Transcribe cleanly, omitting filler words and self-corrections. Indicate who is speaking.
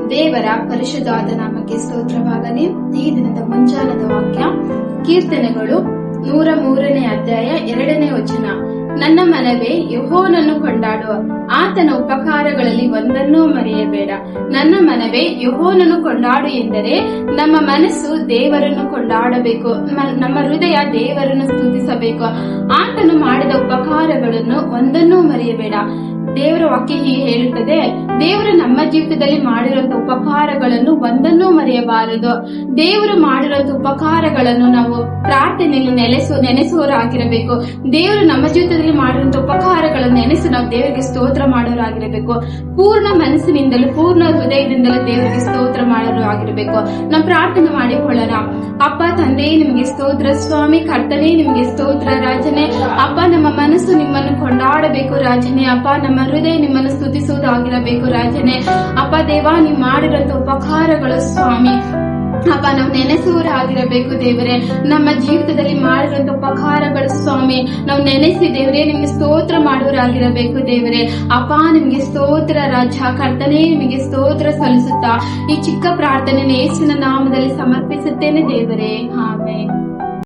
Speaker 1: ದೇವರ ಪರಿಶುದ್ಧವಾದ ನಾಮಕ್ಕೆ ಸ್ತೋತ್ರವಾಗಲಿ. ಈ ದಿನದ ಮುಂಜಾನದ ವಾಕ್ಯ ಕೀರ್ತನೆಗಳು 103ನೇ ಅಧ್ಯಾಯ 2ನೇ ವಚನ. ನನ್ನ ಮನವೇ ಯೆಹೋವನನ್ನು ಕೊಂಡಾಡು, ಆತನ ಉಪಕಾರಗಳಲ್ಲಿ ಒಂದನ್ನೂ ಮರೆಯಬೇಡ. ನನ್ನ ಮನವೇ ಯೆಹೋವನನ್ನು ಕೊಂಡಾಡು ಎಂದರೆ ನಮ್ಮ ಮನಸ್ಸು ದೇವರನ್ನು ಕೊಂಡಾಡಬೇಕು, ನಮ್ಮ ಹೃದಯ ದೇವರನ್ನು ಸ್ತುತಿಸಬೇಕು. ಆತನು ಮಾಡಿದ ಉಪಕಾರಗಳನ್ನು ಒಂದನ್ನೂ ಮರೆಯಬೇಡ. ದೇವರ ವಾಕ್ಯ ಹೀಗೆ ಹೇಳುತ್ತದೆ, ದೇವರು ನಮ್ಮ ಜೀವಿತದಲ್ಲಿ ಮಾಡಿರುವಂತಹ ಉಪಕಾರಗಳನ್ನು ಒಂದನ್ನೂ ಮರೆಯಬಾರದು. ದೇವರು ಮಾಡಿರುವಂತಹ ಉಪಕಾರಗಳನ್ನು ನಾವು ಪ್ರಾರ್ಥನೆಯಲ್ಲಿ ನೆನೆಸುವವರಾಗಿರಬೇಕು. ದೇವರು ನಮ್ಮ ಜೀವಿತದಲ್ಲಿ ಮಾಡಿರುವಂತಹ ಉಪಕಾರಗಳನ್ನು ನೆನೆಸಿ ನಾವು ದೇವರಿಗೆ ಸ್ತೋತ್ರ ಮಾಡೋರಾಗಿರಬೇಕು. ಪೂರ್ಣ ಮನಸ್ಸಿನಿಂದಲೂ ಪೂರ್ಣ ಹೃದಯದಿಂದಲೂ ದೇವರಿಗೆ ಸ್ತೋತ್ರ ಮಾಡೋರು ಆಗಿರಬೇಕು. ನಾವು ಪ್ರಾರ್ಥನೆ ಮಾಡಿಕೊಳ್ಳೋಣ. ಅಪ್ಪ ತಂದೆ, ನಿಮಗೆ ಸ್ತೋತ್ರ ಸ್ವಾಮಿ. ಕರ್ತನೇ, ನಿಮಗೆ ಸ್ತೋತ್ರ ರಾಜನೇ. ಅಪ್ಪ, ನಮ್ಮ ಮನಸ್ಸು ನಿಮ್ಮನ್ನು ಕೊಂಡಾಡಬೇಕು ರಾಜನೇ. ಅಪ್ಪ, ನಮ್ಮ ಹೃದಯ ನಿಮ್ಮನ್ನು ಸ್ತುತಿಸುವುದಾಗಿರಬೇಕು ರಾಜನೇ. ಅಪ್ಪ ದೇವ, ನೀವು ಮಾಡಿರುವಂತಹ ಉಪಕಾರಗಳು ಸ್ವಾಮಿ ಅಪ್ಪ ನಾವು ನೆನೆಸುವರಾಗಿರಬೇಕು ದೇವರೇ. ನಮ್ಮ ಜೀವಿತದಲ್ಲಿ ಮಾಡಿರುವಂತ ಉಪಕಾರಗಳು ಸ್ವಾಮಿ ನಾವು ನೆನೆಸಿ ದೇವರೇ ನಿಮ್ಗೆ ಸ್ತೋತ್ರ ಮಾಡುವರಾಗಿರಬೇಕು ದೇವರೇ. ಅಪ್ಪ, ನಿಮ್ಗೆ ಸ್ತೋತ್ರ ರಾಜ. ಕರ್ತನೇ, ನಿಮಗೆ ಸ್ತೋತ್ರ ಸಲ್ಲಿಸುತ್ತಾ ಈ ಚಿಕ್ಕ ಪ್ರಾರ್ಥನೆ ಯೇಸುವಿನ ನಾಮದಲ್ಲಿ ಸಮರ್ಪಿಸುತ್ತೇನೆ ದೇವರೇ. ಆಮೆನ್.